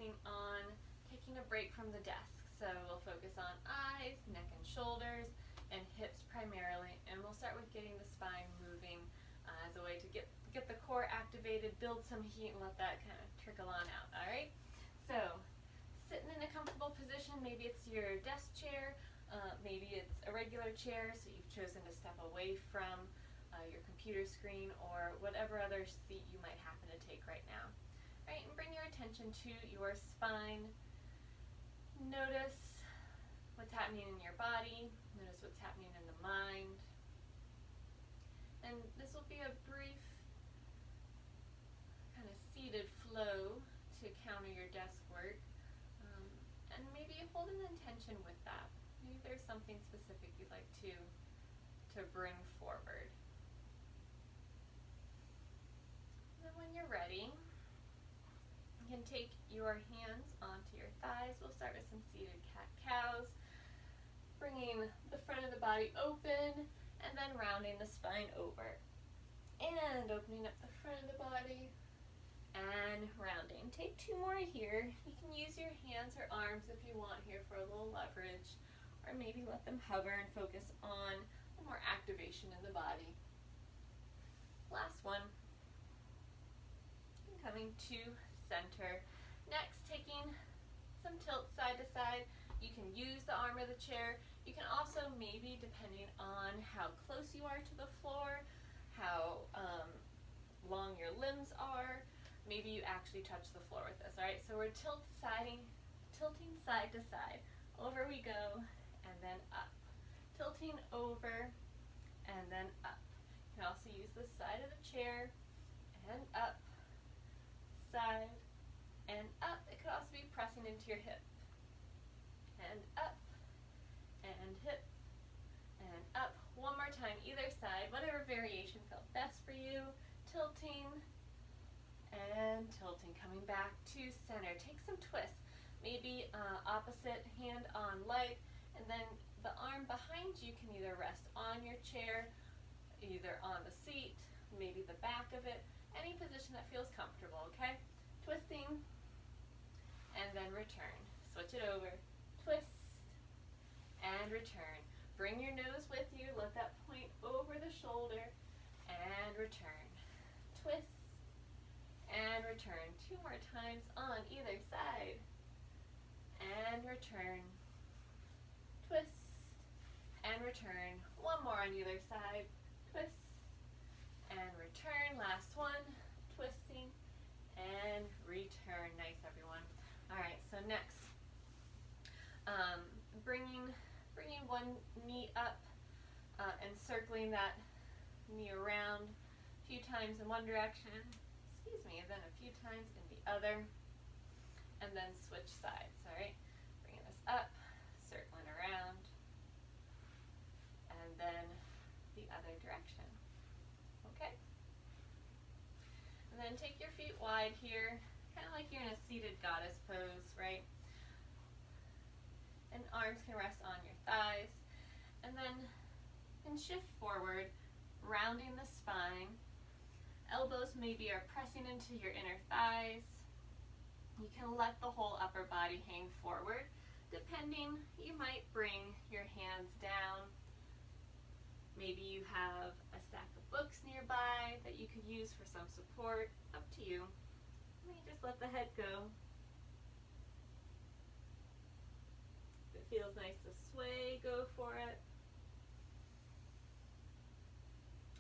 focusing on taking a break from the desk. So we'll focus on eyes, neck and shoulders, and hips primarily, and we'll start with getting the spine moving as a way to get the core activated, build some heat, and let that kind of trickle on out. All right, so sitting in a comfortable position, maybe it's your desk chair, maybe it's a regular chair, so you've chosen to step away from your computer screen or whatever other seat you might happen to take right now. All right, and bring your attention to your spine. Notice what's happening in your body. Notice what's happening in the mind. And this will be a brief kind of seated flow to counter your desk work. And maybe hold an intention with that. Maybe there's something specific you'd like to bring forward. And then when you're ready, you can take your hands onto your thighs. We'll start with some seated cat-cows, bringing the front of the body open and then rounding the spine over. And opening up the front of the body and rounding. Take two more here. You can use your hands or arms if you want here for a little leverage, or maybe let them hover and focus on more activation in the body. Last one. And coming to center. Next, taking some tilt side to side. You can use the arm of the chair. You can also, maybe depending on how close you are to the floor, how long your limbs are, maybe you actually touch the floor with this. All right, so we're tilting side to side. Over we go, and then up. Tilting over, and then up. You can also use the side of the chair, and up, side, and up. It could also be pressing into your hip. And up, and hip, and up. One more time, either side, whatever variation felt best for you. Tilting, and tilting. Coming back to center. Take some twists. Maybe opposite hand on leg, and then the arm behind you can either rest on your chair, either on the seat, maybe the back of it, any position that feels comfortable, okay? Twisting, and then return. Switch it over. Twist, and return. Bring your nose with you. Let that point over the shoulder, and return. Twist, and return. Two more times on either side, and return. Twist, and return. One more on either side. Twist, and return. Last one. Twisting, and return. Nice, everyone. All right, so next, bringing one knee up and circling that knee around a few times in one direction, and then a few times in the other, and then switch sides. All right, bringing this up, circling around, and then the other direction. Okay, and then take your feet wide here, kind of like you're in a seated goddess pose, right? And arms can rest on your thighs, and then shift forward, rounding the spine. Elbows maybe are pressing into your inner thighs. You can let the whole upper body hang forward. Depending, you might bring your hands down. Maybe you have a stack of books nearby that you could use for some support. Up to you. And you just let the head go. If it feels nice to sway, go for it.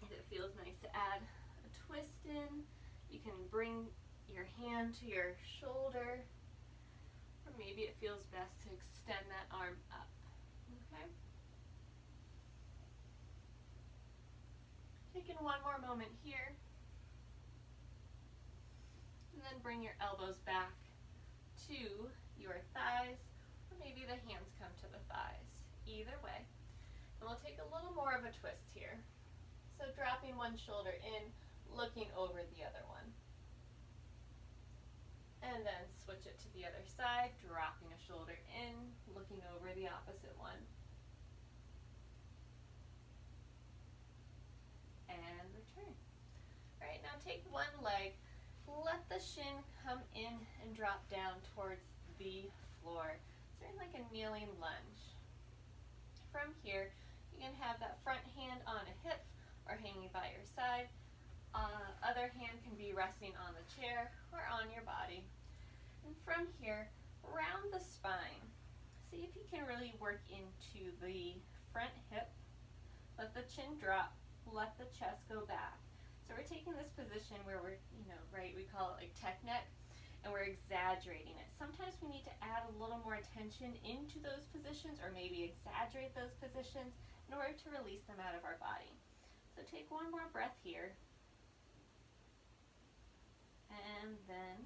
If it feels nice to add a twist in, you can bring your hand to your shoulder, or maybe it feels best to extend that arm up. Okay? Taking one more moment here, and then bring your elbows back to your thighs, or maybe the hands come to the thighs. Either way. And we'll take a little more of a twist here. So dropping one shoulder in, looking over the other one. And then switch it to the other side, dropping a shoulder in, looking over the opposite one. And return. All right, now take one leg, let the shin come in and drop down towards the floor. Sort of like a kneeling lunge. From here, you can have that front hand on a hip or hanging by your side. Other hand can be resting on the chair or on your body. And from here, round the spine. See if you can really work into the front hip. Let the chin drop, let the chest go back. So we're taking this position where we're, we call it like tech neck, and we're exaggerating it. Sometimes we need to add a little more attention into those positions or maybe exaggerate those positions in order to release them out of our body. So take one more breath here. And then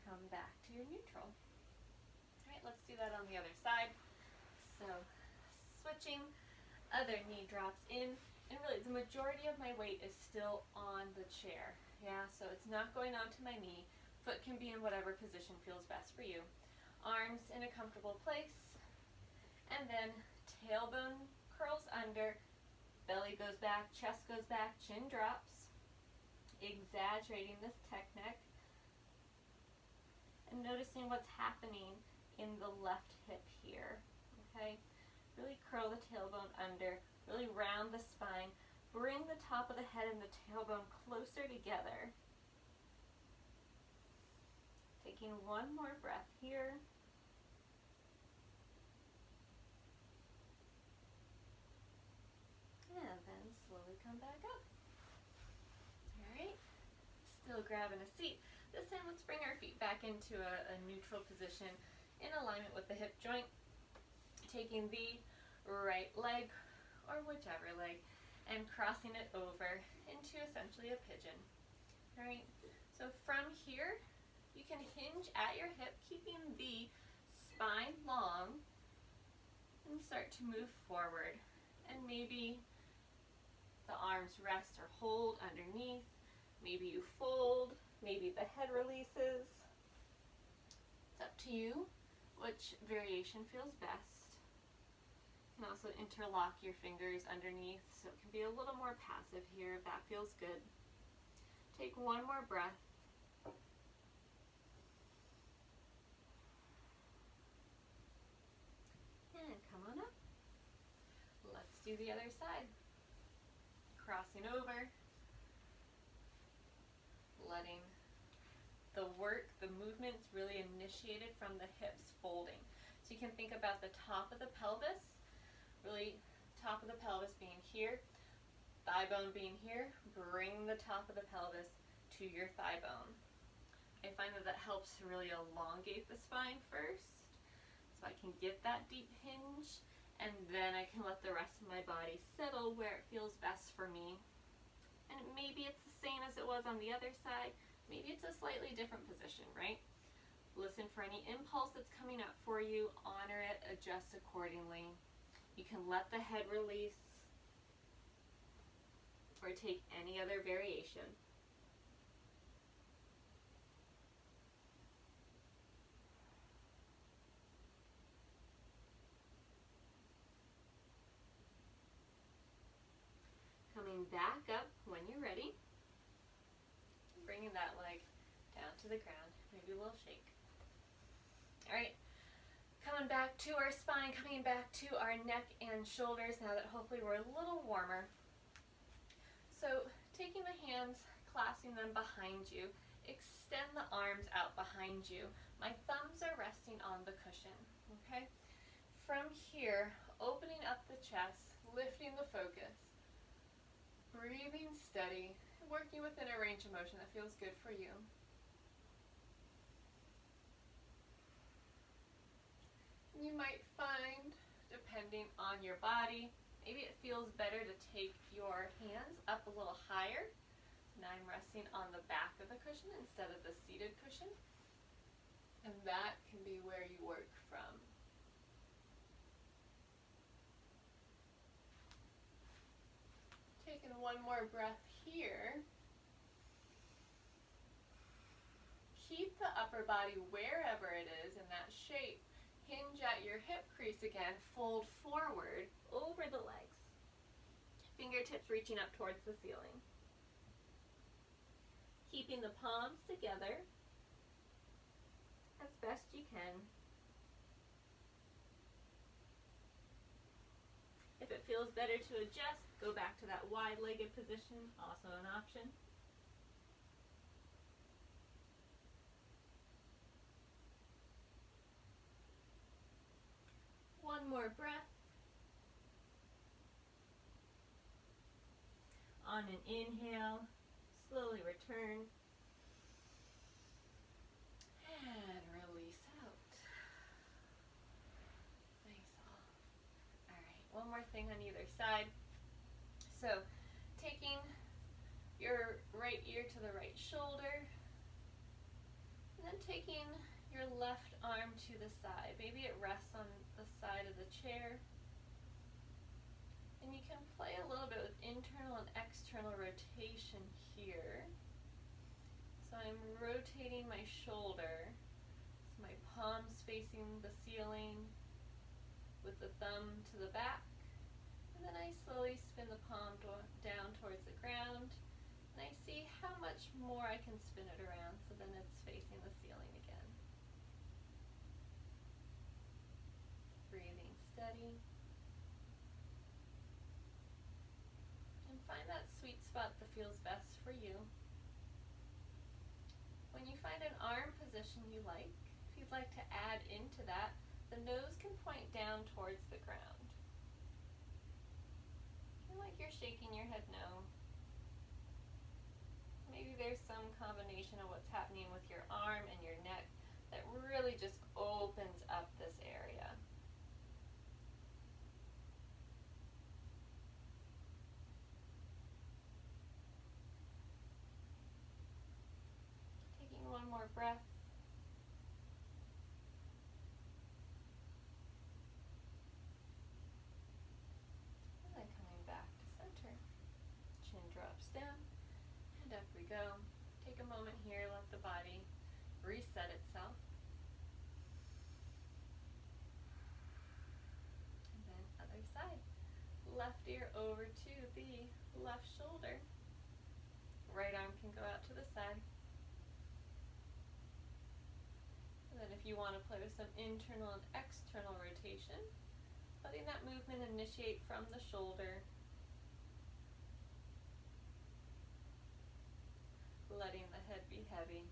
come back to your neutral. All right, let's do that on the other side. So switching, other knee drops in, and really the majority of my weight is still on the chair. Yeah, so it's not going onto my knee. Foot can be in whatever position feels best for you. Arms in a comfortable place, and then tailbone curls under, belly goes back, chest goes back, chin drops. Exaggerating this tech neck and noticing what's happening in the left hip here. Okay, really curl the tailbone under, really round the spine, bring the top of the head and the tailbone closer together. Taking one more breath here. And then slowly come back up. Still grabbing a seat. This time let's bring our feet back into a neutral position in alignment with the hip joint. Taking the right leg, or whichever leg, and crossing it over into essentially a pigeon. Alright, so from here, you can hinge at your hip, keeping the spine long, and start to move forward. And maybe the arms rest or hold underneath. Maybe you fold, maybe the head releases. It's up to you which variation feels best. You can also interlock your fingers underneath, so it can be a little more passive here if that feels good. Take one more breath. And come on up. Let's do the other side. Crossing over. Letting the work, the movements really initiated from the hips folding. So you can think about the top of the pelvis, really top of the pelvis being here, thigh bone being here. Bring the top of the pelvis to your thigh bone. I find that helps to really elongate the spine first, so I can get that deep hinge, and then I can let the rest of my body settle where it feels best for me. And maybe it's the same as it was on the other side. Maybe it's a slightly different position, right? Listen for any impulse that's coming up for you. Honor it. Adjust accordingly. You can let the head release or take any other variation. Coming back up when you're ready. Bringing that leg down to the ground. Maybe a little shake. All right. Coming back to our spine, coming back to our neck and shoulders now that hopefully we're a little warmer. So taking the hands, clasping them behind you, extend the arms out behind you. My thumbs are resting on the cushion, okay? From here, opening up the chest, lifting the focus, breathing steady, working within a range of motion that feels good for you. You might find, depending on your body, maybe it feels better to take your hands up a little higher. Now I'm resting on the back of the cushion instead of the seated cushion. And that can be where you work from. Taking one more breath here. Keep the upper body wherever it is in that shape. Hinge at your hip crease again, fold forward over the legs. Fingertips reaching up towards the ceiling. keeping the palms together as best you can. If it feels better to adjust, go back to that wide-legged position, also an option. One more breath. On an inhale, slowly return. And release out. Nice off. All right, one more thing on either side. So, taking your right ear to the right shoulder, and then taking your left arm to the side. Maybe it rests on the side of the chair. And you can play a little bit with internal and external rotation here. So I'm rotating my shoulder, so my palms facing the ceiling with the thumb to the back. And then I slowly spin the palm down towards the ground. And I see how much more I can spin it around so then it's facing the ceiling again. Breathing steady. Find that sweet spot that feels best for you. When you find an arm position you like, if you'd like to add into that, the nose can point down towards the ground. Feel like you're shaking your head no. Maybe there's some combination of what's happening with your arm and your neck that really just opens up this area. One more breath. And then coming back to center. Chin drops down, and up we go. Take a moment here, let the body reset itself. And then other side. Left ear over to the left shoulder. Right arm can go out to the side. And then if you want to play with some internal and external rotation, letting that movement initiate from the shoulder, letting the head be heavy.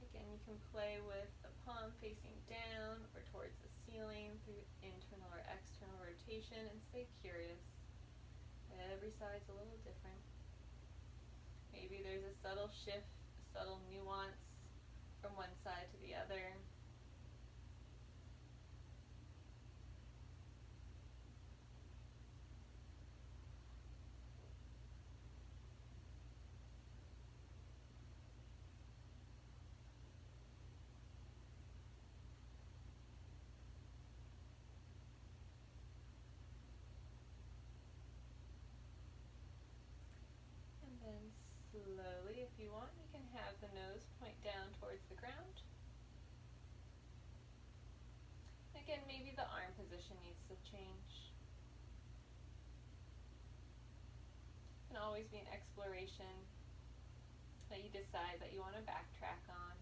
Again, you can play with the palm facing down or towards the ceiling through internal or external rotation, and stay curious. Every side's a little different. Maybe there's a subtle shift, a subtle nuance from one side to the other. Slowly, if you want, you can have the nose point down towards the ground. Again, maybe the arm position needs to change. It can always be an exploration that you decide that you want to backtrack on.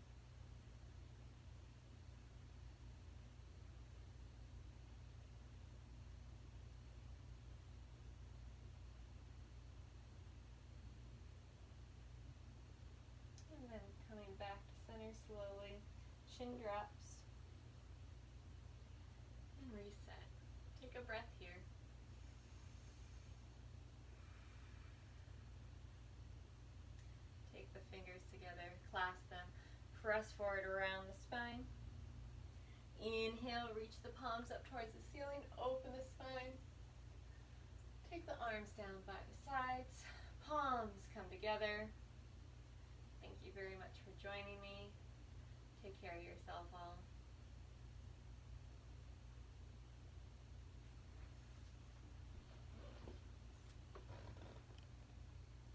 Coming back to center slowly, chin drops, and reset. Take a breath here. Take the fingers together, clasp them, press forward around the spine. Inhale, reach the palms up towards the ceiling, open the spine. Take the arms down by the sides, palms come together. Thank you very much for joining me. Take care of yourself all.